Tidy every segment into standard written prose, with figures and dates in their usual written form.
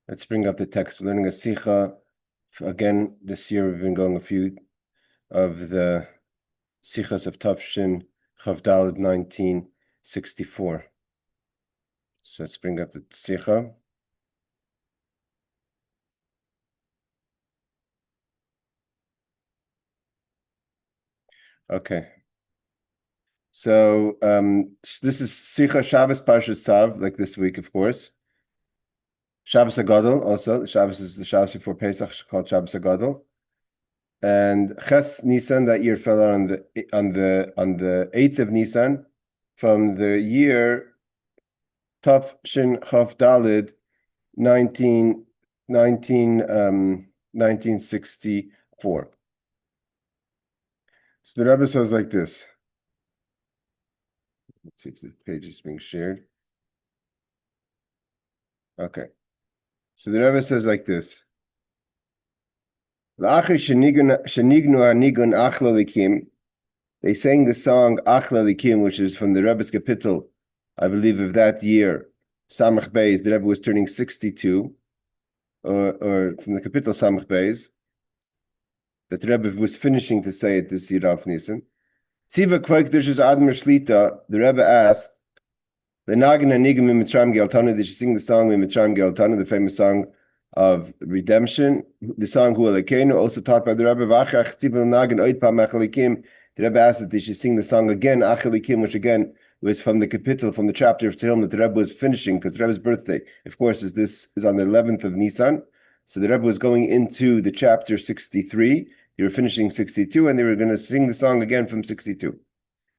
Let's bring up the text. We're learning a Sicha. Again, this year we've been going a few of the Sichas of Tafshin Chavdalad 1964. So let's bring up the Sicha. Okay. So this is Sicha Shabbos Parshas Tzav, like this week, of course. Shabbos HaGadol also. Shabbos is the Shabbos before Pesach, called Shabbos HaGadol. And Ches Nisan that year fell on the 8th of Nisan from the year Tav Shin Chav Dalid 1964. So the Rebbe says like this. Let's see if the page is being shared. Okay. So the Rebbe says like this. They sang the song Achla Likim, which is from the Rebbe's Kapitel, I believe, of that year. Samach Beis, the Rebbe was turning 62, or from the Kapitel Samach Beis, that the Rebbe was finishing to say it this year of Nisan. Tziva Kveik Dush's Admir Shlita, the Rebbe asked, the Nagin Anigim Mitzrayim Gealtana, did she sing the song Mitzrayim Gealtana, the famous song of redemption? The song Hu Alekenu, also taught by the Rebbe. V'achach Tziva Nagin Oitpa Mechalikim. The Rebbe asked that they should sing the song again, Achalikim, which again was from the Kapitel, from the chapter of Tehillim that the Rebbe was finishing, because the Rebbe's birthday, of course, is on the 11th of Nisan. So the Rebbe was going into the chapter 63. They were finishing 62, and they were going to sing the song again from 62.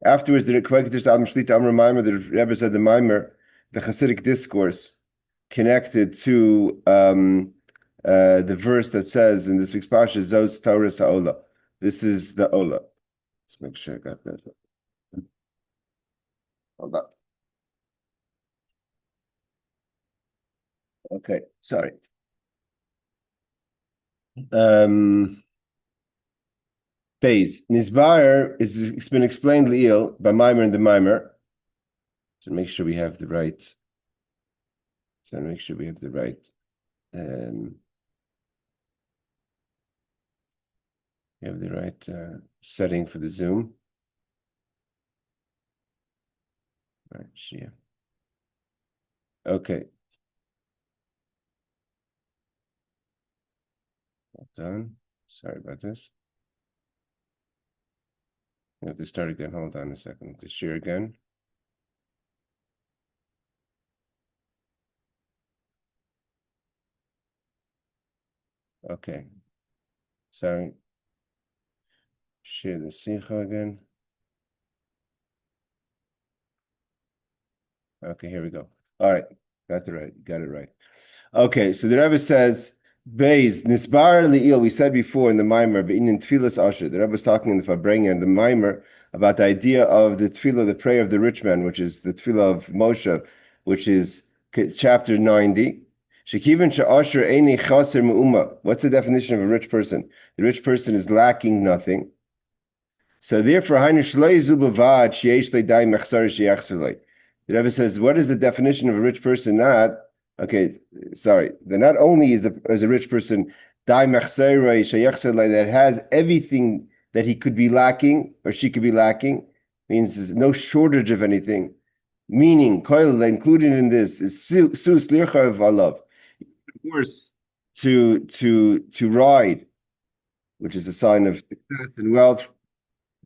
Afterwards, the Rebbe said the Maimer, the Hasidic discourse, connected to the verse that says in this week's Parsha, Zos Torah Ha'olah. This is the Olah. Let's make sure I got that. Hold on. Okay, sorry. Phase. Nizbar it's been explained Leil by Maimer and the Maimer. So make sure we have the right. Setting for the Zoom. Right, share. Okay. Well done. Sorry about this. I have to start again. Hold on a second. To share again. Okay. Sorry. Share the Sicha again. Okay, here we go. All right. Got it right. Okay, so the Rebbe says, Beis, Nisbar Li'il, we said before in the Maimer, but in Tefillah Asher, the Rebbe was talking in the Fabrenga and the Maimer about the idea of the Tefillah, the prayer of the rich man, which is the Tefillah of Moshe, which is chapter 90. Shekivin Sha'asher Eini Chaser Me'uma. What's the definition of a rich person? The rich person is lacking nothing. So therefore, Hainu Shloi Zubavad Sheyesh Le'dai Mechsar Sheyachser Lei. The Rebbe says, what is the definition of a rich person? Not only is a rich person that has everything that he could be lacking or she could be lacking, means there's no shortage of anything. Meaning, included in this is sus lirchav alav, horse to ride, which is a sign of success and wealth.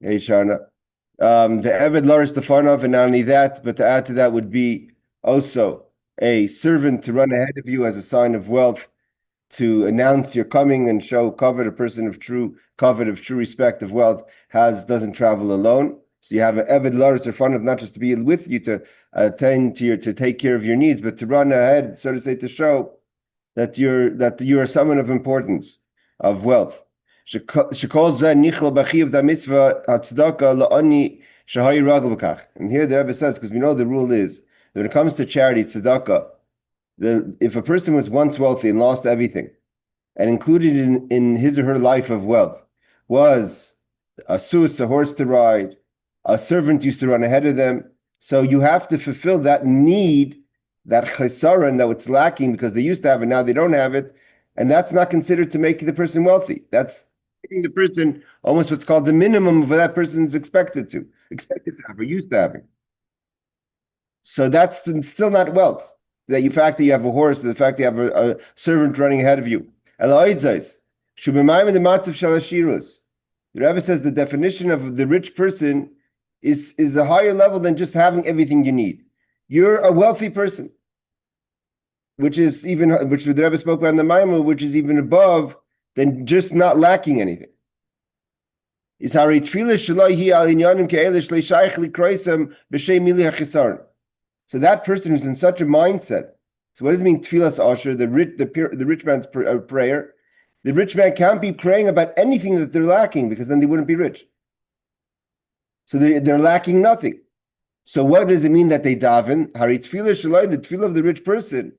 Hey, Sharna. The Eved Laris Stefanov, and not only that, but to add to that would be also a servant to run ahead of you as a sign of wealth, to announce your coming and show covet. A person of true covet, of true respect, of wealth, doesn't travel alone. So you have an Eved Laris Stefanov, not just to be with you to attend to take care of your needs, but to run ahead, so to say, to show that you are someone of importance, of wealth. And here the Rebbe says, because we know the rule is that when it comes to charity, tzedakah, if a person was once wealthy and lost everything, and included in his or her life of wealth was a horse to ride, a servant used to run ahead of them, so you have to fulfill that need that chesaron, that it's lacking because they used to have it, now they don't have it, and that's not considered to make the person wealthy. That's making the person almost what's called the minimum of what that person is expected to have or used to having. So that's still not wealth. The fact that you have a horse, the fact that you have a servant running ahead of you. The Rebbe says the definition of the rich person is a higher level than just having everything you need. You're a wealthy person, which the Rebbe spoke about in the Maimon, which is even above than just not lacking anything. So that person who's in such a mindset. So what does it mean, tefillas asher, the rich man's prayer? The rich man can't be praying about anything that they're lacking because then they wouldn't be rich. So they're lacking nothing. So what does it mean that they daven? Hari tefillah shalai, the tefillah of the rich person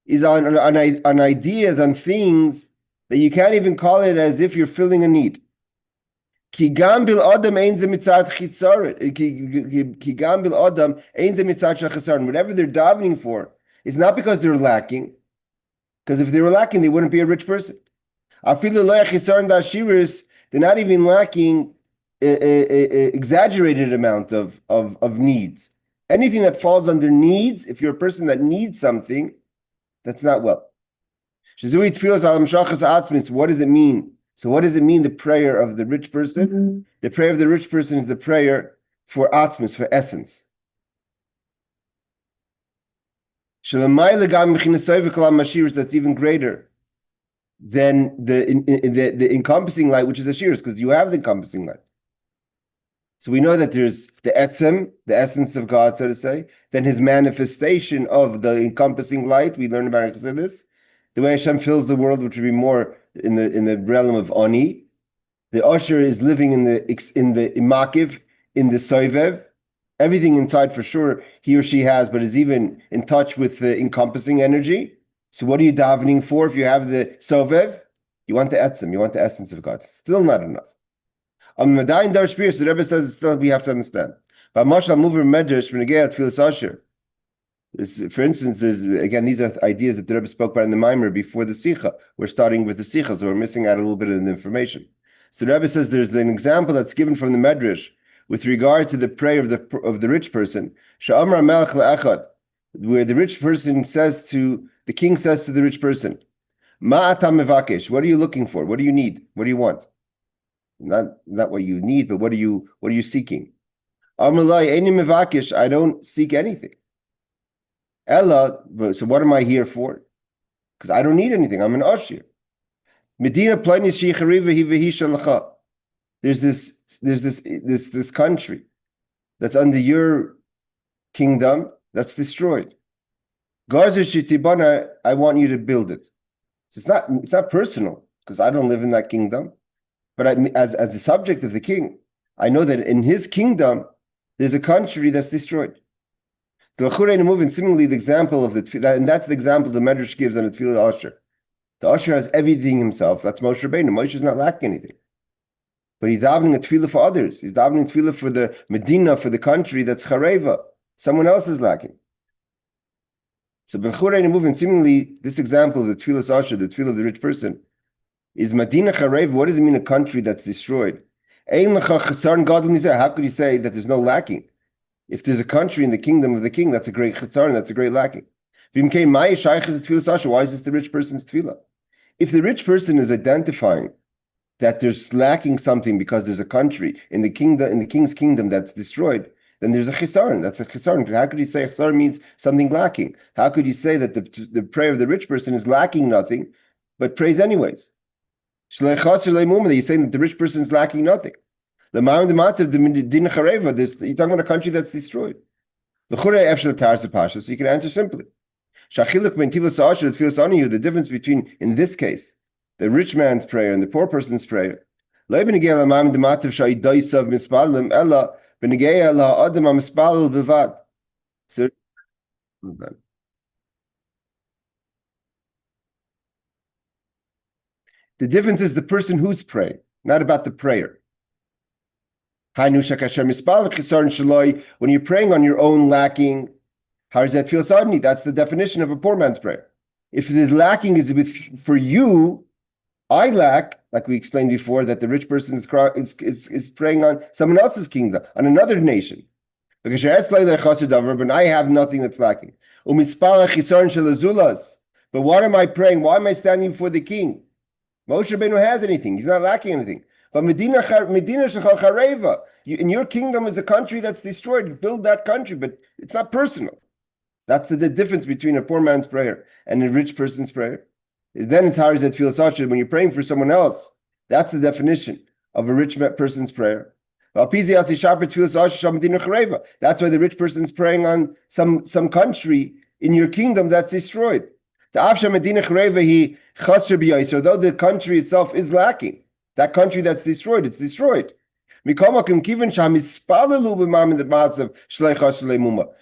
is on ideas, on things that you can't even call it as if you're filling a need. Ki gam bil adam ein ze mitzat chitzaret. Ki gam bil adam ein ze mitzat shachasaron. Whatever they're davening for is not because they're lacking. Because if they were lacking, they wouldn't be a rich person. Afilu lo yachisaron dashiris. They're not even lacking a exaggerated amount of needs. Anything that falls under needs, if you're a person that needs something, that's not wealth. What does it mean? So what does it mean, the prayer of the rich person? Mm-hmm. The prayer of the rich person is the prayer for atzmus, for essence. That's even greater than the encompassing light, which is a shiras, because you have the encompassing light. So we know that there's the etzem, the essence of God, so to say, then his manifestation of the encompassing light. We learn about this. The way Hashem fills the world, which would be more in the realm of ani. The usher is living in the imakiv, in the soivev. Everything inside, for sure, he or she has, but is even in touch with the encompassing energy. So what are you davening for? If you have the sovev, you want the etzem, you want the essence of God. It's still not enough. So the Rebbe says it's still we have to understand. But mashal mover medrash v'negei tefillas asher. For instance, again, these are ideas that the Rebbe spoke about in the Maimer before the Sicha. We're starting with the Sicha, so we're missing out a little bit of the information. So the Rebbe says there's an example that's given from the Medrash with regard to the prayer of the rich person. Sha'amar melech le'echad, where the rich person says to the king says to the rich person, "Ma atam mevakesh? What are you looking for? What do you need? What do you want? Not what you need, but what are you seeking?" Amar lai eini mevakesh. I don't seek anything. Ella, so what am I here for? Because I don't need anything. I'm an ashir. Medina plainis sheichariva hivehi shalacha. There's this country that's under your kingdom that's destroyed. Gazer shitibana, I want you to build it. So it's not personal because I don't live in that kingdom, but as the subject of the king, I know that in his kingdom there's a country that's destroyed. Similarly, the example of and that's the example the Medrash gives on the Tefillah Asher. The Asher has everything himself. That's Moshe Rabbeinu. Moshe is not lacking anything. But he's davening a tefillah for others. He's davening a tefillah for the Medina, for the country that's Chareva. Someone else is lacking. So similarly, this example of the Tefillah Asher, the tefillah of the rich person, is Medina Chareva. What does it mean, a country that's destroyed? How could you say that there's no lacking? If there's a country in the kingdom of the king, that's a great chitzar, that's a great lacking. Why is this the rich person's tefillah? If the rich person is identifying that there's lacking something because there's a country in the king's kingdom that's destroyed, then there's a chisaron. That's a chisaron. How could you say chisaron means something lacking? How could you say that the prayer of the rich person is lacking nothing, but prays anyways? You're saying that the rich person is lacking nothing. You're talking about a country that's destroyed. So you can answer simply. The difference between, in this case, the rich man's prayer and the poor person's prayer. So, the difference is the person who's praying, not about the prayer. When you're praying on your own lacking, Harzat Tefillah Sadni, that's the definition of a poor man's prayer. If the lacking is for you, I lack, like we explained before, that the rich person is praying on someone else's kingdom, on another nation. But I have nothing that's lacking. But what am I praying? Why am I standing before the king? Moshe Rabbeinu has anything. He's not lacking anything. But Medina Shechal in your kingdom is a country that's destroyed. Build that country, but it's not personal. That's the difference between a poor man's prayer and a rich person's prayer. Then it's Harizat Tefillah L'Moshe. When you're praying for someone else, that's the definition of a rich person's prayer. That's why the rich person's praying on some country in your kingdom that's destroyed. Although the country itself is lacking, that country that's destroyed, it's destroyed. But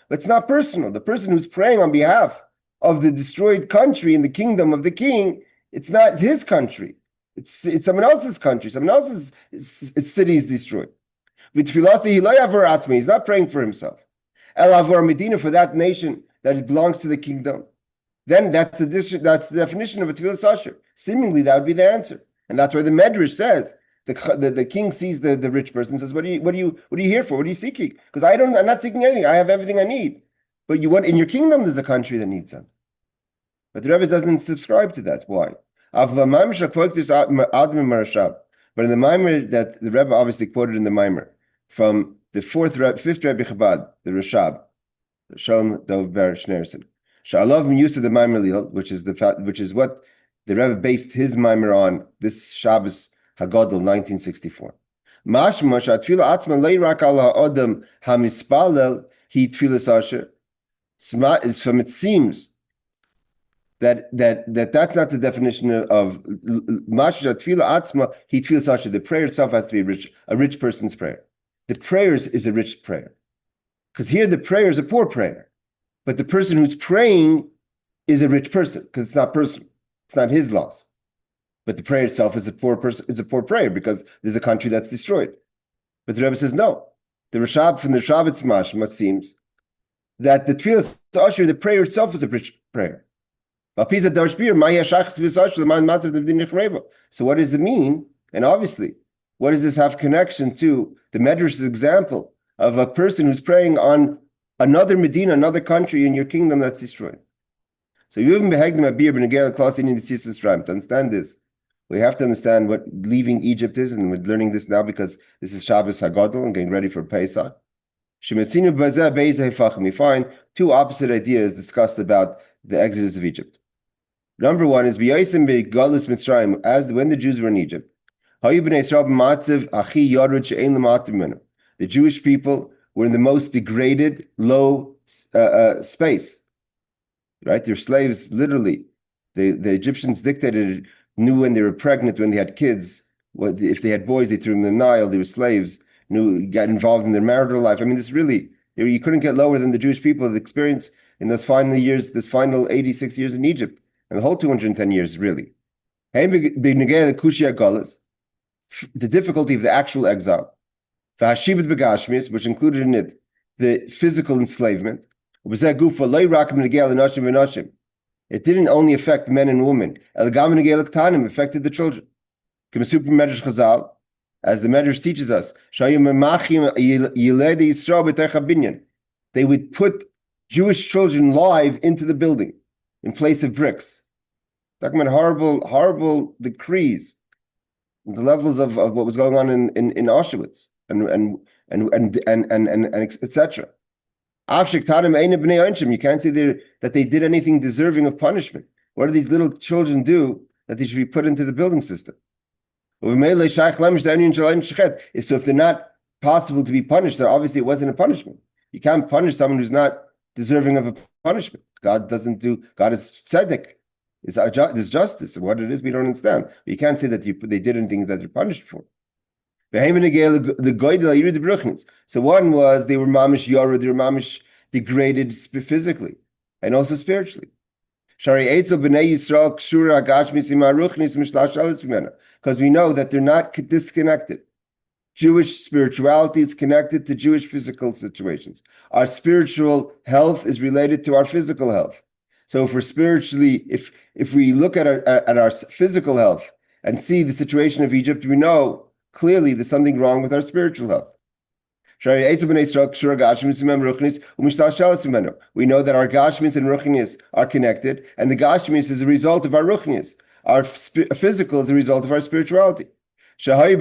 it's not personal. The person who's praying on behalf of the destroyed country in the kingdom of the king, it's not his country. It's someone else's country. Someone else's city is destroyed. He's not praying for himself. Medina, for that nation that belongs to the kingdom. Then that's the definition of a Tefillah L'Moshe. Seemingly, that would be the answer. And that's why the Medrash says, the king sees the rich person and says, what are you here for? What are you seeking? Because I'm not seeking anything. I have everything I need. But in your kingdom, there's a country that needs something. But the Rebbe doesn't subscribe to that. Why? But in the Maimer that the Rebbe obviously quoted in the Maimer from the fifth Rebbe Chabad, the Rashab, Shalom Dov Ber Shneerson, Sha'alav min Yusuf the Maimer Lil, which is what the Rebbe based his Maimer on this Shabbos Hagadol 1964. Mashma Shatfila Atzma Leirak Ala Odam Hamispalel He Tfilas Asher. From it seems that's not the definition of Masha Tfila Atzma He Tfilas Asher. The prayer itself has to be a rich person's prayer. The prayer is a rich prayer, because here the prayer is a poor prayer, but the person who's praying is a rich person because it's not personal. It's not his loss. But the prayer itself is a poor person. It's a poor prayer because there's a country that's destroyed. But the Rebbe says no. The Rashab from the Shabbat's Mashma seems that the Tefillah L'Moshe, the prayer itself is a rich prayer. So what does it mean? And obviously, what does this have connection to the Medrash's example of a person who's praying on another Medina, another country in your kingdom that's destroyed? So you even behegdim a beer b'negel klaus in the Yetzias Mitzrayim. To understand this, we have to understand what leaving Egypt is, and we're learning this now because this is Shabbos Hagadol and getting ready for Pesach. We find two opposite ideas discussed about the exodus of Egypt. Number one is Geulah Mitzrayim, when the Jews were in Egypt. The Jewish people were in the most degraded, low space. Right, they're slaves. Literally, the Egyptians dictated knew when they were pregnant, when they had kids. If they had boys, they threw them in the Nile. They were slaves. Got involved in their marital life. I mean, this really you couldn't get lower than the Jewish people had experienced in those final years, this final 86 years in Egypt, and the whole 210 years really. The difficulty of the actual exile, which included in it the physical enslavement. It didn't only affect men and women. It affected the children. As the Medrash teaches us, they would put Jewish children live into the building in place of bricks. Talking about horrible decrees, the levels of what was going on in Auschwitz and etc. You can't say that they did anything deserving of punishment. What do these little children do that they should be put into the building system? If they're not possible to be punished, then obviously it wasn't a punishment. You can't punish someone who's not deserving of a punishment. God is tzedek. There's justice. And what it is, we don't understand. But you can't say that they did anything that they're punished for. So one was they were mamish yara, they were mamish degraded physically and also spiritually. Because we know that they're not disconnected. Jewish spirituality is connected to Jewish physical situations. Our spiritual health is related to our physical health. So if we're spiritually, if we look at our physical health and see the situation of Egypt, we know clearly there's something wrong with our spiritual health. We know that our gashmis and ruchnis are connected, and the gashmis is a result of our ruchnis. Our physical is a result of our spirituality. Where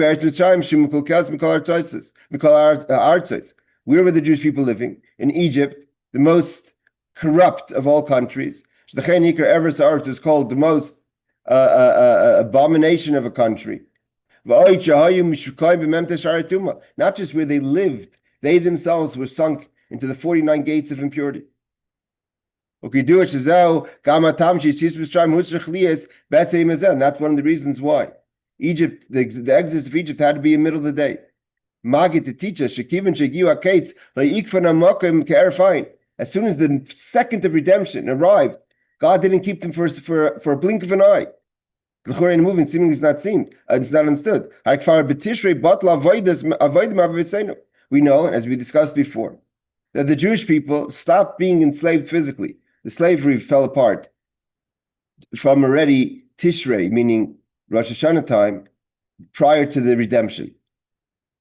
were the Jewish people living? In Egypt, the most corrupt of all countries. It was called the most abomination of a country. Not just where they lived, they themselves were sunk into the 49 gates of impurity. And that's one of the reasons why Egypt, the exodus of Egypt had to be in the middle of the day. Magid to teach us, as soon as the second of redemption arrived, God didn't keep them for a blink of an eye. In moving, seemingly it's not seen, it's not understood. We know, as we discussed before, that the Jewish people stopped being enslaved physically. The slavery fell apart from already Tishrei, meaning Rosh Hashanah time, prior to the redemption.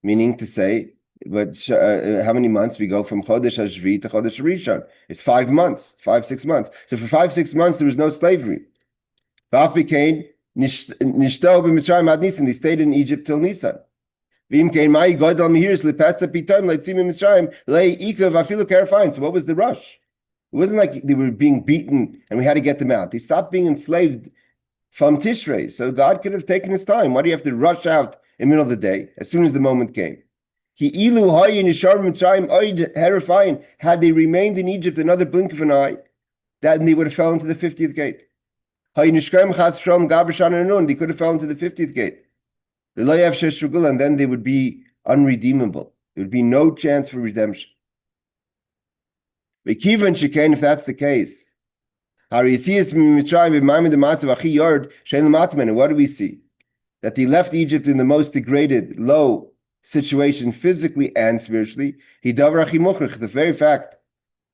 Meaning to say, but how many months we go from Chodesh HaShvi to Chodesh Rishon? It's 5 months, 6 months. So for 5-6 months, there was no slavery. They stayed in Egypt till Nisan. So what was the rush? It wasn't like they were being beaten and we had to get them out. They stopped being enslaved from Tishrei. So God could have taken his time. Why do you have to rush out in the middle of the day as soon as the moment came? Had they remained in Egypt another blink of an eye, then they would have fell into the 50th gate. They could have fell into the 50th gate. And then they would be unredeemable. There would be no chance for redemption. If that's the case, and what do we see? That they left Egypt in the most degraded, low situation, physically and spiritually. The very fact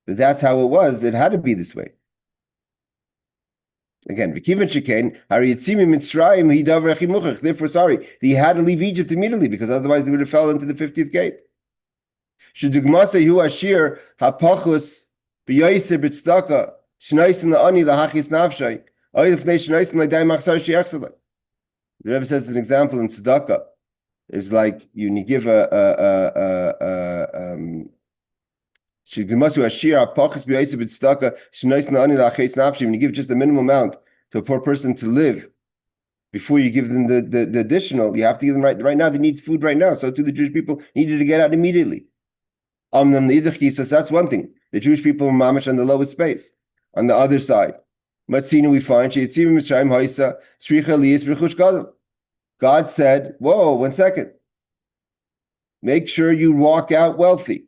that that's how it was, it had to be this way. Again, therefore, he had to leave Egypt immediately because otherwise they would have fell into the 50th gate. The Rebbe says an example in tzedakah is like you give when you give just the minimum amount to a poor person to live, before you give them the additional, you have to give them right now. They need food right now. So do the Jewish people needed to get out immediately. That's one thing. The Jewish people were mamish on the lowest space. On the other side, we find God said, whoa, 1 second. Make sure you walk out wealthy.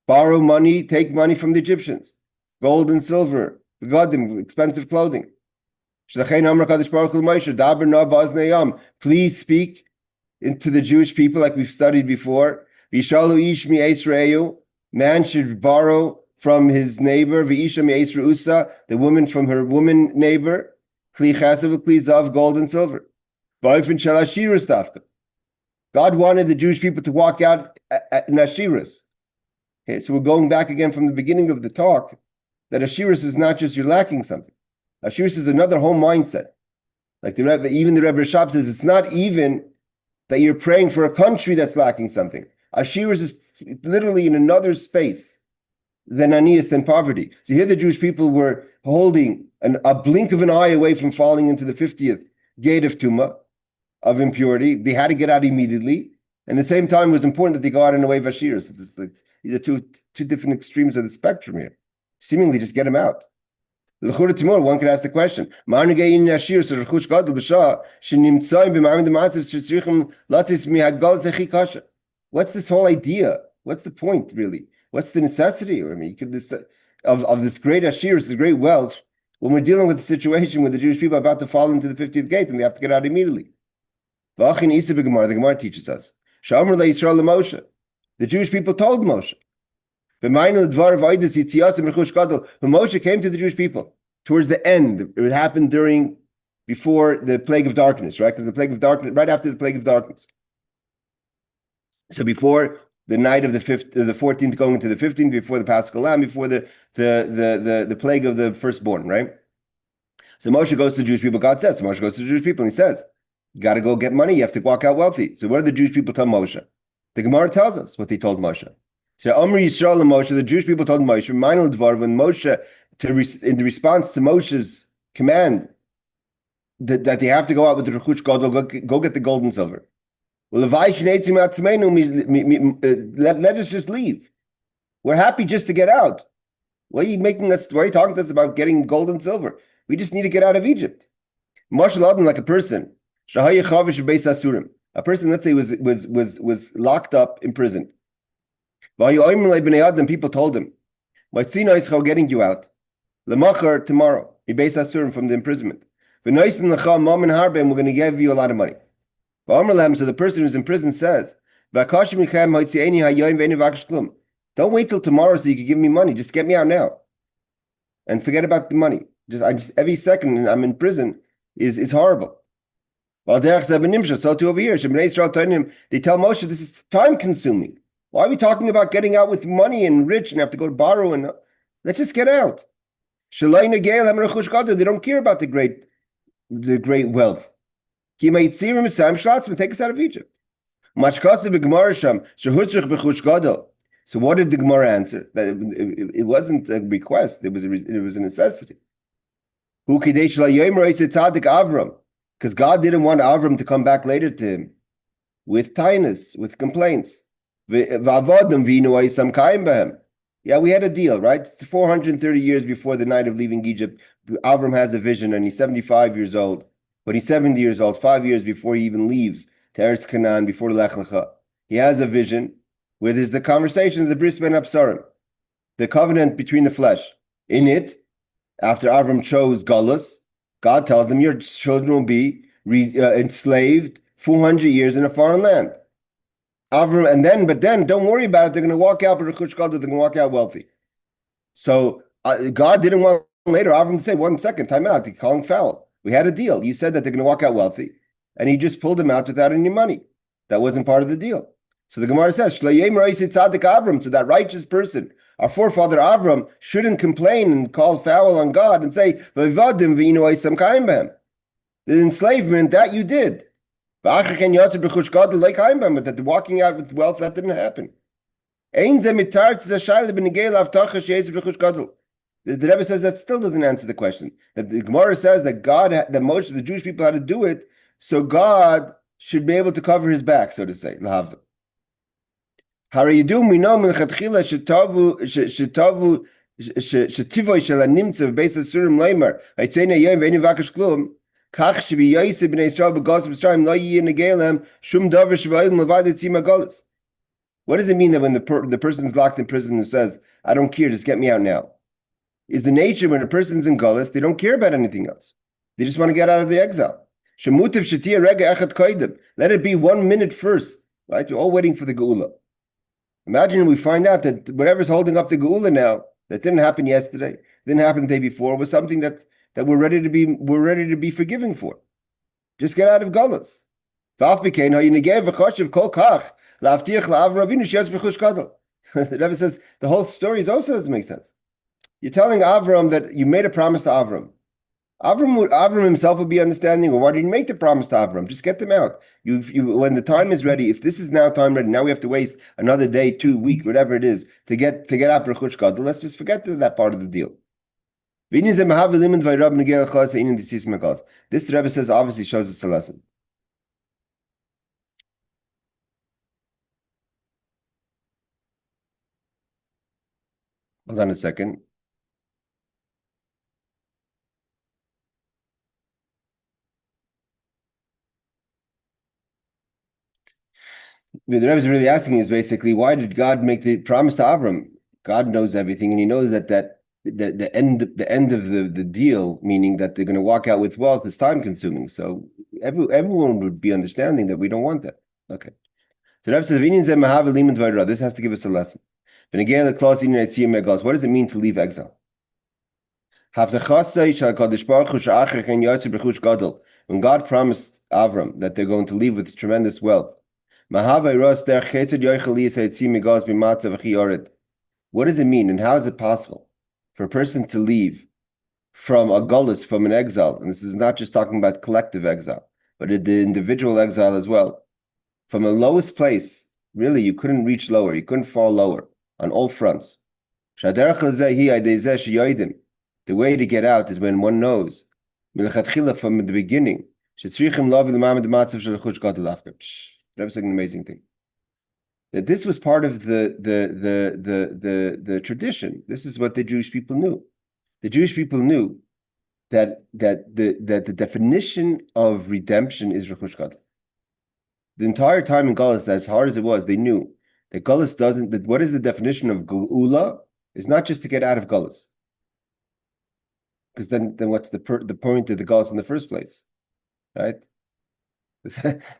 Borrow money, take money from the Egyptians. Gold and silver, expensive clothing. Please speak into the Jewish people like we've studied before. Man should borrow from his neighbor, the woman from her woman neighbor, gold and silver. God wanted the Jewish people to walk out in Ashiras. Okay, so we're going back again from the beginning of the talk, that Ashiras is not just you're lacking something. Ashiras is another whole mindset. Like the Rebbe, even the Rebbe Rashab says, it's not even that you're praying for a country that's lacking something. Ashiras is literally in another space than Anias, than poverty. So here the Jewish people were holding a blink of an eye away from falling into the 50th gate of Tumah, of impurity. They had to get out immediately. And at the same time, it was important that they go out in the way of Ashiras. These are two different extremes of the spectrum here. Seemingly just get them out. One could ask the question, what's this whole idea? What's the point, really? What's the necessity? I mean, of this great Ashiras, this great wealth, when we're dealing with a situation where the Jewish people are about to fall into the 50th gate and they have to get out immediately. The Gemara teaches us Sha'amar Yisrael L'Moshe. The Jewish people told Moshe. When Moshe came to the Jewish people towards the end, it happened before the plague of darkness, right? Because the plague of darkness, right after the plague of darkness. So before the night of the 14th going into the 15th, before the Paschal Lamb, before the plague of the firstborn, right? So Moshe goes to the Jewish people. God says, so Moshe goes to the Jewish people and he says, you got to go get money. You have to walk out wealthy. So what do the Jewish people tell Moshe? The Gemara tells us what they told Moshe. So Amr Yisrael and Moshe, the Jewish people told Moshe, when Moshe, in the response to Moshe's command that they have to go out with the Rechush Gadol, go get the gold and silver. Well, let us just leave. We're happy just to get out. Why are you talking to us about getting gold and silver? We just need to get out of Egypt. Moshe Laden, like a person, let's say, was locked up in prison. People told him, getting you out. Tomorrow, from the imprisonment. We're going to give you a lot of money. So the person who's in prison says, don't wait till tomorrow so you can give me money. Just get me out now. And forget about the money. Every second I'm in prison is horrible. So too over here, they tell Moshe, this is time consuming. Why are we talking about getting out with money and rich and have to go to borrow? And let's just get out. They don't care about the great wealth. Take us out of Egypt. So what did the Gemara answer? That it wasn't a request, it was a necessity. Because God didn't want Avram to come back later to him with tinus, with complaints. Yeah, we had a deal, right? 430 years before the night of leaving Egypt, Avram has a vision and he's 75 years old. But he's 70 years old, 5 years before he even leaves to Eretz Canaan, before Lech Lecha. He has a vision where there's the conversation of the Bris Ben Absarim, the covenant between the flesh. In it, after Avram chose Geulah, God tells him, your children will be enslaved 400 years in a foreign land. Avram, but then, don't worry about it. They're going to walk out, but they're going to walk out wealthy. So God didn't want later Avram to say, 1 second, time out, he's calling foul. We had a deal. You said that they're going to walk out wealthy, and he just pulled them out without any money. That wasn't part of the deal. So the Gemara says, Avram, so that righteous person, our forefather Avram, shouldn't complain and call foul on God and say, the enslavement that you did. But that the walking out with wealth, that didn't happen. The Rebbe says that still doesn't answer the question. That the Gemara says that Moshe, the Jewish people had to do it, so God should be able to cover his back, so to say. Lahavdil. We know what does it mean that when the person's locked in prison and says, I don't care, just get me out now? Is the nature when a person's in Geulah, they don't care about anything else. They just want to get out of the exile. Let it be 1 minute first, right? We're all waiting for the Geulah. Imagine we find out that whatever's holding up the Geulah now, that didn't happen yesterday, didn't happen the day before, was something that we're ready to be forgiving for. Just get out of Geulah. The Rebbe says the whole story also doesn't make sense. You're telling Avram that you made a promise to Avram. Avram himself would be understanding, or why did you make the promise to Avram? Just get them out. When the time is ready, if this is now time ready, now we have to waste another day, 2 weeks, whatever it is, to get out Rechush Gadol. Let's just forget that part of the deal. This Rebbe says obviously shows us a lesson. Hold on a second. What the Rebbe is really asking is basically, why did God make the promise to Avram? God knows everything, and He knows that the end of the deal, meaning that they're going to walk out with wealth, is time consuming. So everyone would be understanding that we don't want that. Okay. So Rebbe says, this has to give us a lesson. What does it mean to leave exile? When God promised Avram that they're going to leave with tremendous wealth, what does it mean and how is it possible for a person to leave from a gullus, from an exile? And this is not just talking about collective exile, but the individual exile as well. From a lowest place, really, you couldn't reach lower, you couldn't fall lower on all fronts. The way to get out is when one knows from the beginning. Rebbe's saying an amazing thing. That this was part of the tradition. This is what the Jewish people knew. The Jewish people knew that the definition of redemption is rechush gadol. The entire time in Geulah, as hard as it was, they knew that Geulah doesn't. That what is the definition of Geulah is not just to get out of Geulah. Because then what's the point of the Geulah in the first place, right?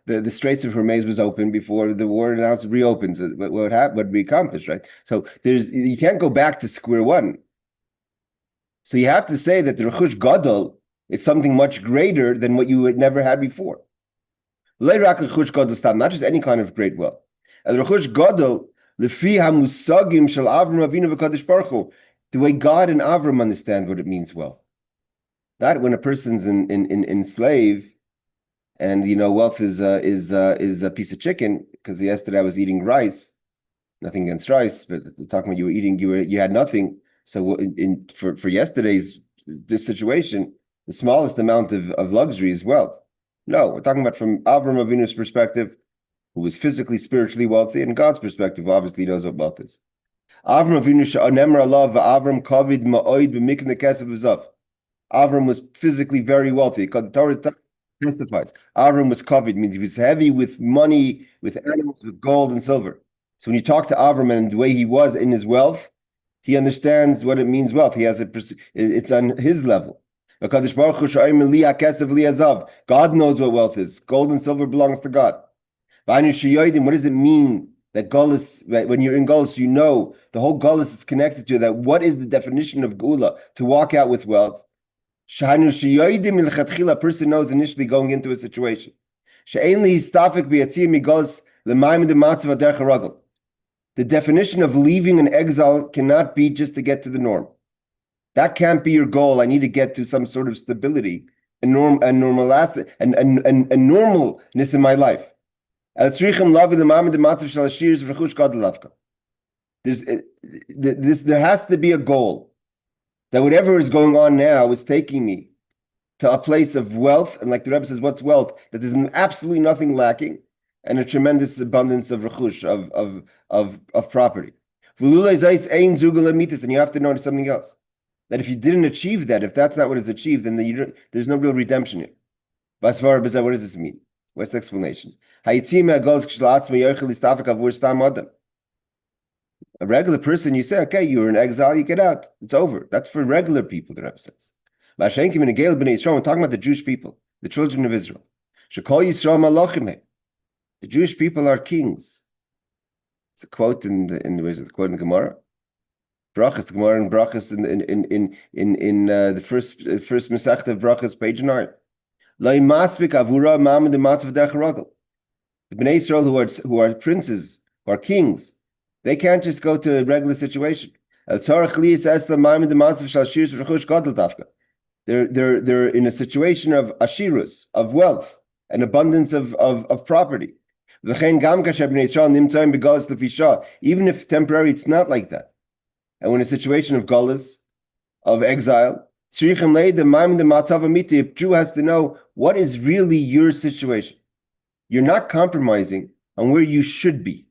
the Straits of Hormuz was open before the war announced reopens. What we accomplished, right? So you can't go back to square one. So you have to say that the rechush gadol is something much greater than what you had never had before. Not just any kind of great wealth. The way God and Avram understand what it means wealth. Not when a person's enslaved, and wealth is a piece of chicken. Because yesterday I was eating rice. Nothing against rice, but talking about you had nothing. So for yesterday's this situation, the smallest amount of luxury is wealth. No, we're talking about from Avram Avinu's perspective, who was physically, spiritually wealthy, and God's perspective, obviously knows what wealth is. Avram Avinu she'anemer alav v'Avram kavid ma'oid b'mikne kesef v'zav. Avram was physically very wealthy. The Torah testifies. Avram was kavid, means he was heavy with money, with animals, with gold and silver. So when you talk to Avram and the way he was in his wealth, he understands what it means wealth. It's on his level. God knows what wealth is. Gold and silver belongs to God. What does it mean that Geulah, when you're in Geulah, you know the whole Geulah is connected to that? What is the definition of Geulah? To walk out with wealth. A person knows initially going into a situation. The definition of leaving an exile cannot be just to get to the norm. That can't be your goal. I need to get to some sort of stability and normalness in my life. There has to be a goal that whatever is going on now is taking me to a place of wealth, and like the Rebbe says, what's wealth? That there's absolutely nothing lacking, and a tremendous abundance of rechush, of property. And you have to notice something else. That if you didn't achieve that, if that's not what is achieved, then there's no real redemption here. What does this mean? What's the explanation? A regular person, you say, okay, you're in exile, you get out. It's over. That's for regular people, the Rebbe says. We're talking about the Jewish people, the children of Israel. The Jewish people are kings. It's a quote in the Gemara. Brachas, the Gemara in Brachas in the first Masechta of Brachas, page 9. The Bnei Yisrael who are princes, who are kings, they can't just go to a regular situation. They're in a situation of ashirus, of wealth, and abundance of property. Even if temporary, it's not like that. And when a situation of gullus, of exile, a Jew has to know what is really your situation. You're not compromising on where you should be.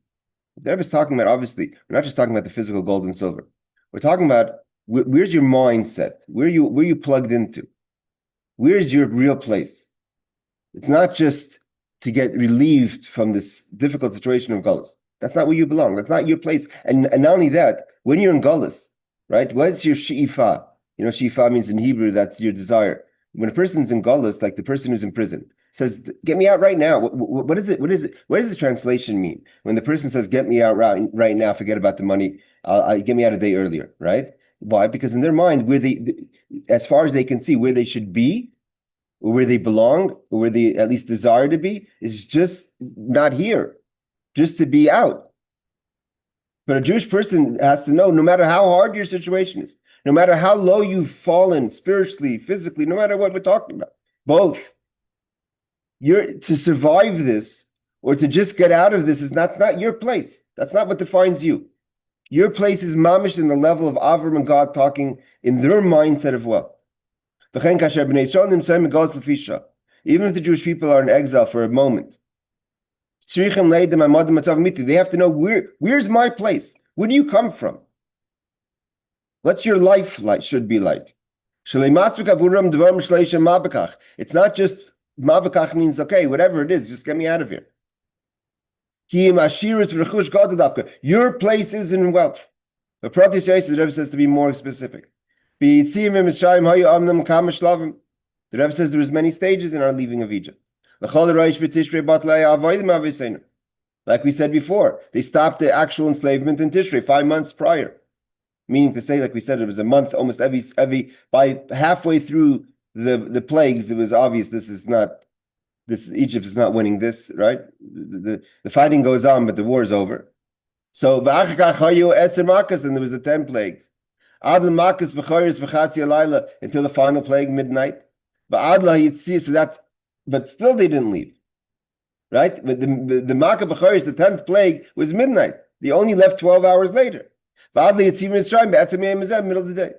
The Rebbe is talking about, obviously, we're not just talking about the physical gold and silver. We're talking about where's your mindset, where you plugged into, where's your real place. It's not just to get relieved from this difficult situation of gullus. That's not where you belong. That's not your place. And not only that, when you're in gullus, right? What's your she'ifa? She'ifa means in Hebrew that's your desire. When a person's in gullus, like the person who's in prison, says, "Get me out right now." What is it? What is it? What does this translation mean? When the person says, "Get me out right now," forget about the money. Get me out a day earlier, right? Why? Because in their mind, as far as they can see, where they should be, or where they belong, or where they at least desire to be, is just not here, just to be out. But a Jewish person has to know, no matter how hard your situation is, no matter how low you've fallen spiritually, physically, no matter what we're talking about, both, you're to survive this or to just get out of this that's not your place. That's not what defines you. Your place is mamish in the level of Avram and God talking in their mindset of well. Even if the Jewish people are in exile for a moment, they have to know where's my place? Where do you come from? What's your life should be like? It's not just mabakach means okay, whatever it is, just get me out of here. Your place is in wealth. The Rebbe says to be more specific. The Rebbe says there was many stages in our leaving of Egypt. Like we said before, they stopped the actual enslavement in Tishrei 5 months prior. Meaning to say, like we said, it was a month, almost every by halfway through the plagues, it was obvious Egypt is not winning this, right? The fighting goes on, but the war is over. So and there was the 10 plagues. Until the final plague, midnight. But still they didn't leave. Right? But the Makkah B'charis, the 10th plague, was midnight. They only left 12 hours later. Yetzias Mitzrayim, middle of the day.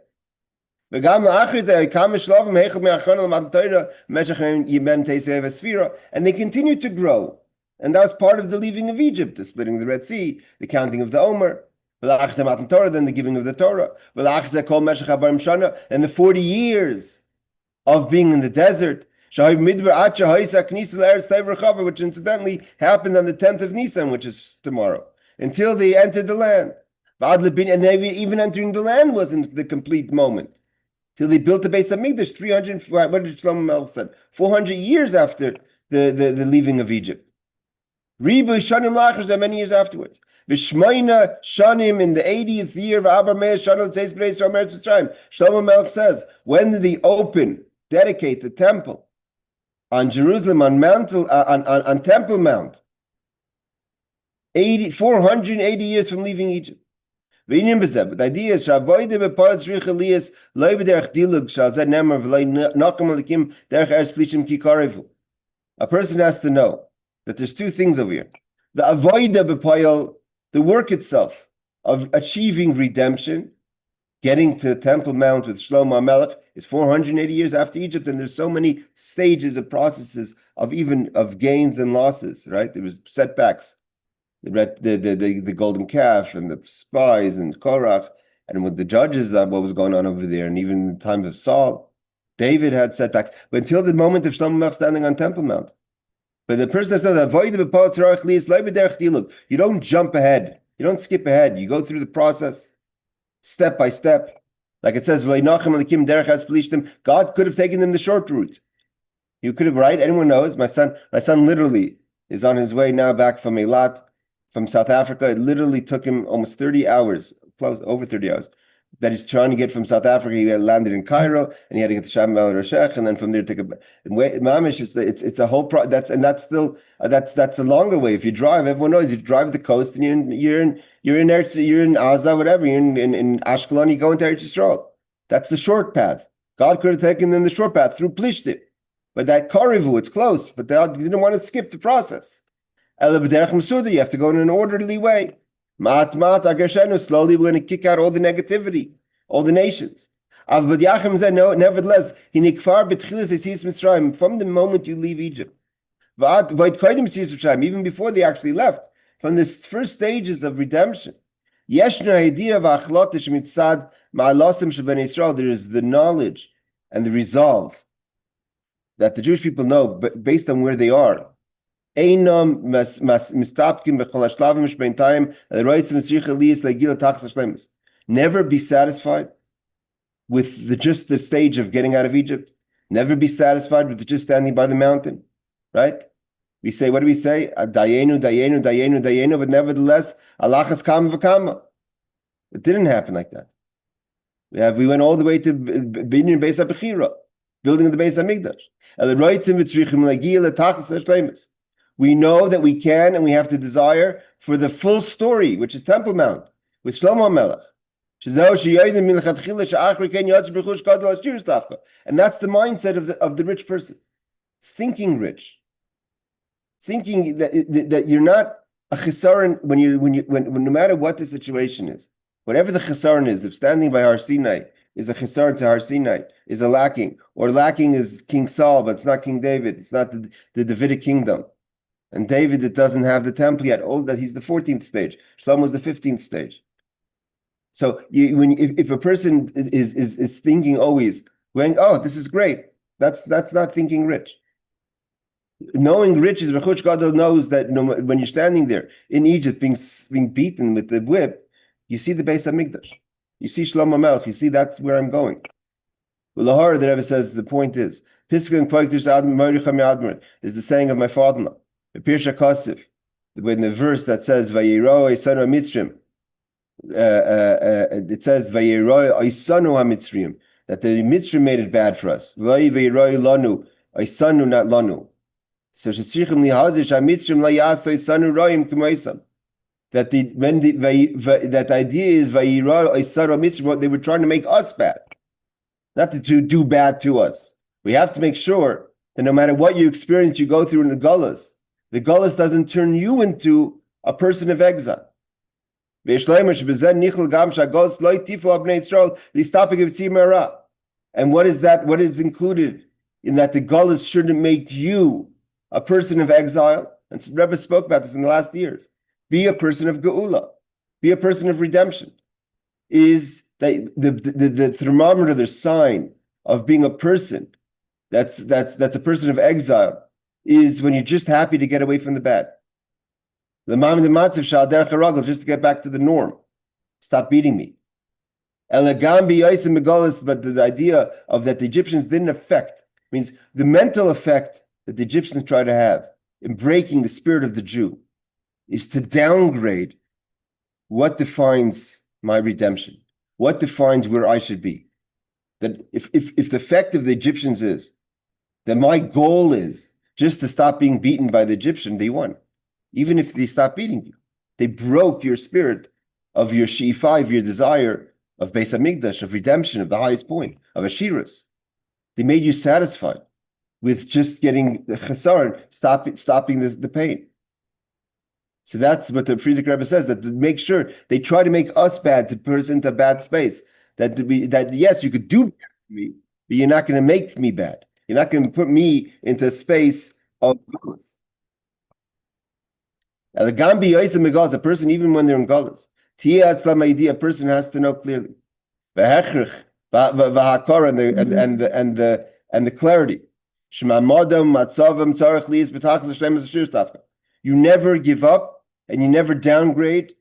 And they continued to grow. And that was part of the leaving of Egypt, the splitting of the Red Sea, the counting of the Omer, then the giving of the Torah, and the 40 years of being in the desert, which incidentally happened on the 10th of Nisan, which is tomorrow, until they entered the land. And even entering the land wasn't the complete moment. Till they built the base of Mikdash 300, what did Shlomo Melech said? 400 years after the leaving of Egypt. Ribu Shanim Lachers, there many years afterwards. V'shmoina Shanim in the 80th year of Abar Meir Shanel Tzeis B'nei Yisrael Meretz Mitzrayim. Shlomo Melech says, when did they dedicate the temple on Jerusalem, on Temple Mount? 480 years from leaving Egypt. But the idea is a person has to know that there's two things over here. The avoida b'poil, the work itself of achieving redemption, getting to Temple Mount with Shlomo HaMelech is 480 years after Egypt, and there's so many stages of processes of gains and losses, right? There was setbacks. The golden calf and the spies and Korach, and with the judges, what was going on over there, and even in the time of Saul, David had setbacks. But until the moment of Shlomo Melech standing on Temple Mount. But the person says that you don't jump ahead, you don't skip ahead, you go through the process step by step. Like it says, God could have taken them the short route. You could have, right? Anyone knows? My son literally is on his way now back from Eilat, from South Africa. It literally took him almost 30 hours, over 30 hours, that he's trying to get from South Africa. He landed in Cairo, and he had to get to Sharm el Sheikh, and then from there take a mamish. It's a whole that's the longer way. If you drive, everyone knows you drive the coast, and you're in Gaza, whatever. You're in Ashkelon. You go into Eretz Yisrael. That's the short path. God could have taken them the short path through Plishtim, but that Karivu, it's close. But they didn't want to skip the process. You have to go in an orderly way. Slowly, we're going to kick out all the negativity, all the nations. Nevertheless, from the moment you leave Egypt, even before they actually left, from the first stages of redemption, there is the knowledge and the resolve that the Jewish people know, based on where they are. Never be satisfied with just the stage of getting out of Egypt. Never be satisfied with just standing by the mountain. right? We say, what do we say? Dayenu, dayenu, dayenu, dayenu, but nevertheless, Allah has come v'kama. It didn't happen like that. We went all the way to Binyan Beis HaBechira, building the Beis HaMikdash. We know that we can and we have to desire for the full story, which is Temple Mount, with Shlomo Melech. And that's the mindset of the rich person. Thinking rich. Thinking that you're not a chesaron when no matter what the situation is, whatever the chesaron is, if standing by Har Sinai is a chesaron to Har Sinai, is a lacking, or lacking is King Saul, but it's not King David, it's not the Davidic kingdom. And David, that doesn't have the temple yet, that he's the 14th stage. Shlomo's the 15th stage. So if a person is thinking always, going, oh, this is great, that's not thinking rich. Knowing rich is Rechush Gadol knows that when you're standing there in Egypt being beaten with the whip, you see the Beis HaMikdash. You see Shlomo Melech. You see that's where I'm going. Lahar, the Rebbe says, the point is, is the saying of my father-in-law. Pirsha Kosif, when the verse that says, Vayiroi Isanu HaMitzrim, it says, Vayiroi Isanu HaMitzrim, that the Mitzrim made it bad for us. Vayiroi Lanu, Isanu not Lanu. So Shesichim Lihazish HaMitzrim La Yasa Isanu Roim Kumaisam. That that idea is Vayiroi Isanu HaMitzrim, they were trying to make us bad, not to do bad to us. We have to make sure that no matter what you experience, you go through in the Geulah doesn't turn you into a person of exile. And what is that? What is included in that? The Geulah shouldn't make you a person of exile. And Rebbe spoke about this in the last years. Be a person of Geulah. Be a person of redemption. Is that the thermometer, the sign of being a person that's a person of exile, is when you're just happy to get away from the bad. The just to get back to the norm. Stop beating me. But the idea of that the Egyptians didn't affect means the mental effect that the Egyptians try to have in breaking the spirit of the Jew is to downgrade what defines my redemption, what defines where I should be. That if the effect of the Egyptians is that my goal is just to stop being beaten by the Egyptian, they won. Even if they stop beating you, they broke your spirit of your she'ifah, of your desire of Beis HaMikdash, of redemption, of the highest point, of Ashiras. They made you satisfied with just getting the chesaron, stopping the pain. So that's what the Friedrich Rebbe says, that to make sure they try to make us bad, to put us into a bad space. That yes, you could do bad to me, but you're not going to make me bad. You're not going to put me into a space of Geulah. A person, even when they're in Geulah, a person has to know clearly. And the clarity. You never give up and you never downgrade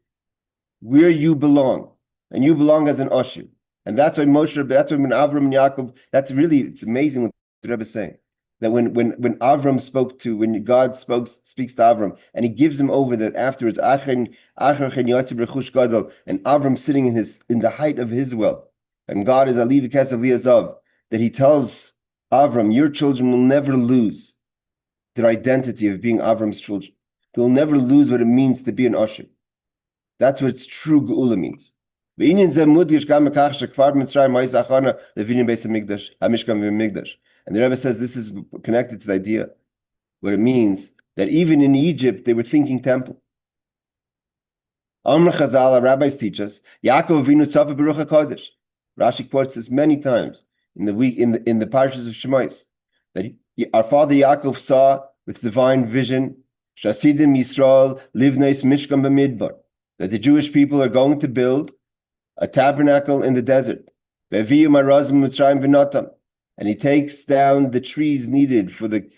where you belong. And you belong as an Osher. And that's why Moshe, that's when Avram and Yaakov, it's amazing what the Rebbe is saying. That when Avram when God speaks to Avram, and he gives him over that afterwards, and Avram sitting in the height of his wealth, and God is Aliv Kesav Liazav, that he tells Avram, your children will never lose their identity of being Avram's children. They'll never lose what it means to be an Osher. That's what true Geulah means. And the Rebbe says this is connected to the idea, what it means that even in Egypt they were thinking temple. Amr Chazal, our rabbis teach us, Yaakov Avinu Tzav Baruch HaKodesh. Rashi quotes this many times in the Parshas of Shemais, that our father Yaakov saw with divine vision, Shasidim Yisrael Livneis Mishkan B'Midbar, that the Jewish people are going to build a tabernacle in the desert. Ve'viyu Marazim Mitzrayim V'Notam. And he takes down the trees needed for the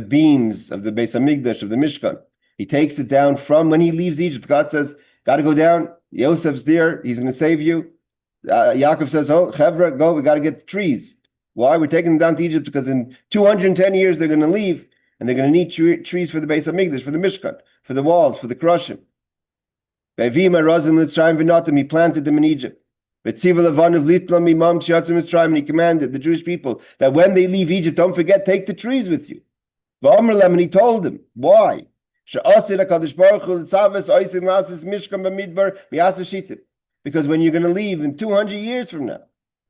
beams of the Beis HaMikdash, of the Mishkan. He takes it down from when he leaves Egypt. God says, got to go down. Yosef's there. He's going to save you. Yaakov says, oh, Chevra, go. We got to get the trees. Why? We're taking them down to Egypt because in 210 years they're going to leave. and they're going to need trees for the base of Migdash, for the Mishkan, for the walls, for the Krushim. He planted them in Egypt. And he commanded the Jewish people that when they leave Egypt, don't forget, take the trees with you. And he told them, why? Because when you're going to leave in 200 years from now,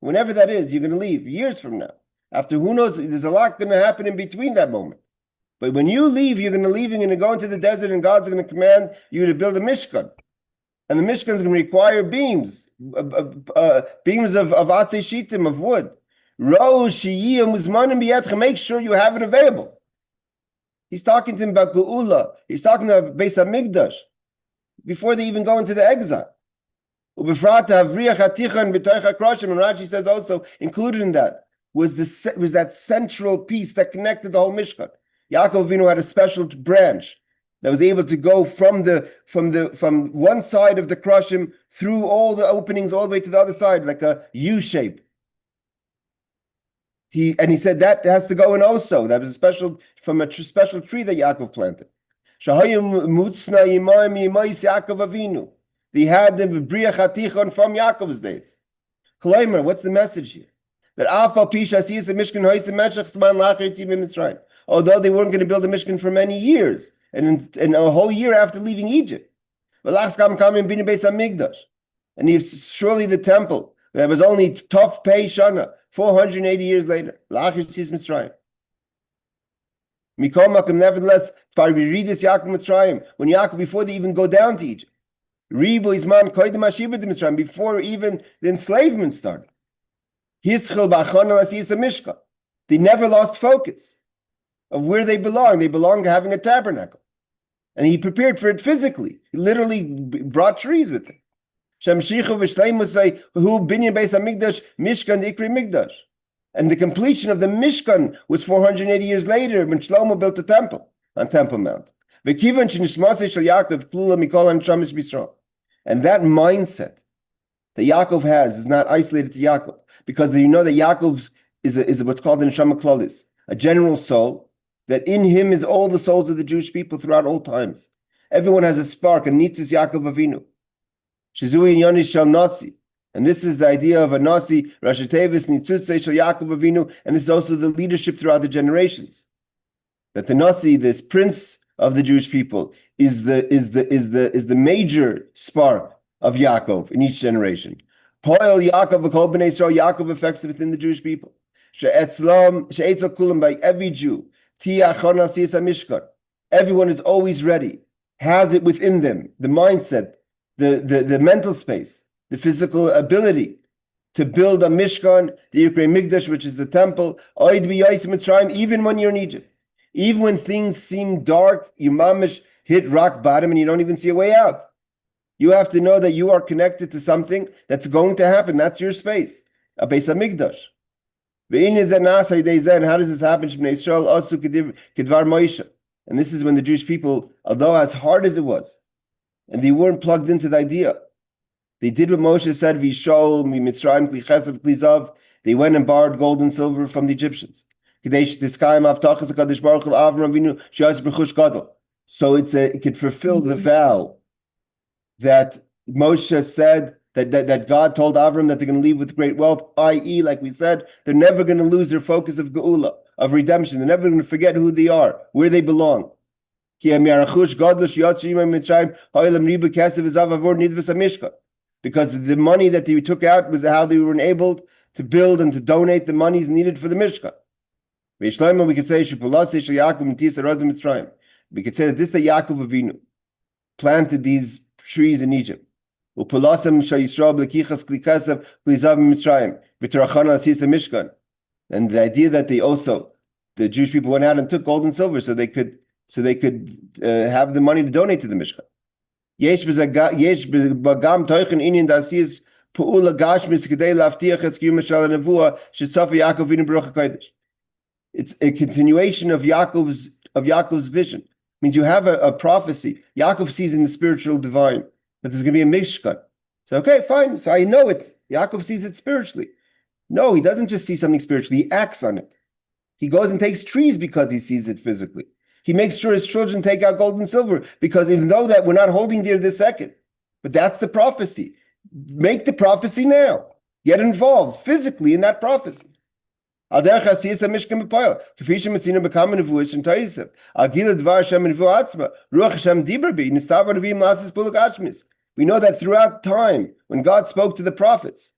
whenever that is, you're going to leave years from now. After who knows, there's a lot going to happen in between that moment. But when you leave, you're going to go into the desert, and God's going to command you to build a Mishkan. And the Mishkan is going to require beams, beams of atzei shitim, of wood. Make sure you have it available. He's talking to them about Geulah. He's talking about Beis HaMikdash before they even go into the exile. And Rashi says also, included in that was that central piece that connected the whole Mishkan. Yaakov Avinu had a special branch that was able to go from one side of the Krushim through all the openings all the way to the other side, like a U shape. He said that has to go in also. That was a special tree that Yaakov planted. They had the Bria Chatichon from Yaakov's days. Kleimer, what's the message here? That although they weren't going to build a Mishkan for many years, and a whole year after leaving Egypt, and surely the temple that was only Tov Pei Shana 480 years later, Yetzias Mitzrayim. Nevertheless, when Yaakov, before they even go down to Egypt, before even the enslavement started, they never lost focus of where they belong. They belong to having a tabernacle. And he prepared for it physically. He literally brought trees with him. And the completion of the Mishkan was 480 years later when Shlomo built the temple on Temple Mount. And that mindset that Yaakov has is not isolated to Yaakov, because you know that Yaakov is what's called the Neshama Klodis, a general soul, that in him is all the souls of the Jewish people throughout all times. Everyone has a spark, a Nitzis Yaakov Avinu. Shizui Yonish Shal Nasi. And this is the idea of a Nasi, Rashi Tevis, Nitzutzei Shal Yaakov Avinu, and this is also the leadership throughout the generations. That the Nasi, this prince of the Jewish people, is the major spark of Yaakov in each generation. Poel Yaakov v'kol Bnei Yisrael, Yaakov affects within the Jewish people. She'etzlam, she'etzel kulam, by every Jew, everyone is always ready, has it within them, the mindset, the mental space, the physical ability to build a Mishkan, the Yikrei Migdash, which is the temple, even when you're in Egypt. Even when things seem dark, you mamish hit rock bottom and you don't even see a way out. You have to know that you are connected to something that's going to happen. That's your space, a Beis HaMikdash. And how does this happen? And this is when the Jewish people, although as hard as it was, and they weren't plugged into the idea, they did what Moshe said, they went and borrowed gold and silver from the Egyptians. So it could fulfill the vow that Moshe said, that God told Avram that they're going to leave with great wealth, i.e., like we said, they're never going to lose their focus of Geulah, of redemption. They're never going to forget who they are, where they belong. Because the money that they took out was how they were enabled to build and to donate the monies needed for the Mishkan. We could say, we could say that this that Yaakov Avinu planted these trees in Egypt. And the idea that the Jewish people went out and took gold and silver so they could have the money to donate to the Mishkan. It's a continuation of Yaakov's vision. It means you have a prophecy. Yaakov sees in the spiritual divine that there's going to be a Mishkan. So, okay, fine. So I know it. Yaakov sees it spiritually. No, he doesn't just see something spiritually. He acts on it. He goes and takes trees because he sees it physically. He makes sure his children take out gold and silver, because even though that we're not holding dear this second, but that's the prophecy. Make the prophecy now. Get involved physically in that prophecy. Al derech hasiyas hamishkan b'poel, k'fi shemitzinu b'kama nevuos and toyisem. Al gila dvar Hashem nevu atzma, ruach Hashem diber bi, nistav arvim lasis buluk ashmis. We know that throughout time, when God spoke to the prophets,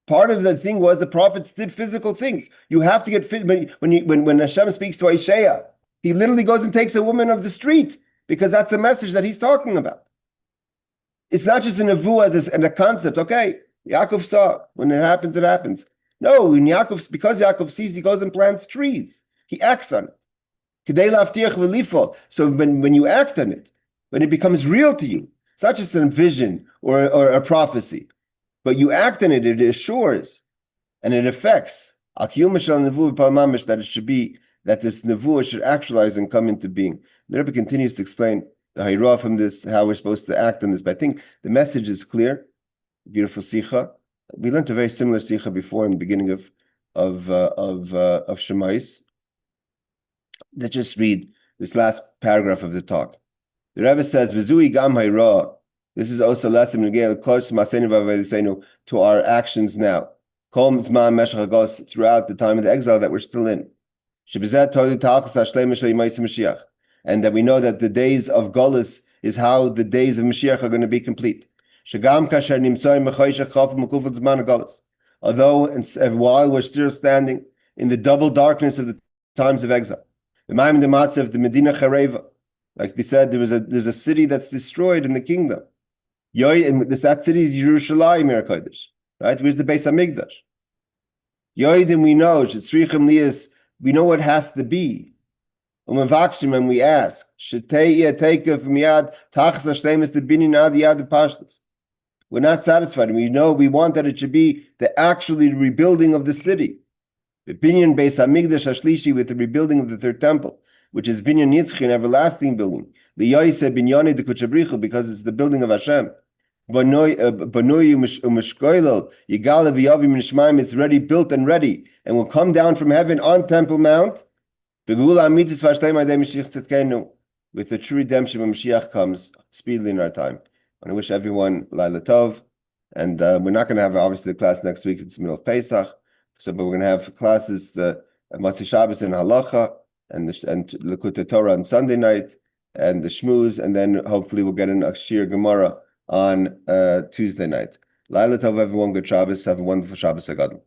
part of the thing was the prophets did physical things. You have to get fit. When Hashem speaks to Isaiah, he literally goes and takes a woman of the street, because that's the message that he's talking about. It's not just a nevuah and a concept. Okay, Yaakov saw. When it happens, it happens. No, because Yaakov sees, he goes and plants trees. He acts on it. So when you act on it, when it becomes real to you, it's not just a vision or a prophecy, but you act on it, it assures and it affects that it should be, that this nevuah should actualize and come into being. The Rebbe continues to explain the Hayrah from this, how we're supposed to act on this. But I think the message is clear. Beautiful Sicha. We learned a very similar Sicha before in the beginning of Shemais. Let's just read this last paragraph of the talk. The Rebbe says, "V'zui gam Hayrah." This is also lesson to our actions now. Throughout the time of the exile that we're still in. And that we know that the days of Geulah is how the days of Mashiach are going to be complete. Although and while we're still standing in the double darkness of the times of exile. Like they said, there's a city that's destroyed in the kingdom. That city is Yerushalayim, right? Where's the Beis Hamikdash? We know what has to be. And we ask, we're not satisfied. We know we want that it should be the actually rebuilding of the city. Binyan Beis Hamikdash Hashlishi, with the rebuilding of the third temple, which is Binyan Yitzchi, an everlasting building. Because it's the building of Hashem. It's ready, built and ready, and will come down from heaven on Temple Mount. With the true redemption when Mashiach comes speedily in our time. I want to wish everyone Laila Tov, and we're not going to have obviously the class next week. It's the middle of Pesach, but we're going to have classes the Motzei Shabbos and Halacha and Likutei Torah on Sunday night and the Shmuz, and then hopefully we'll get an Akshir Gemara on Tuesday night. Laila Tov, everyone. Good Shabbos. Have a wonderful Shabbos Hagadol.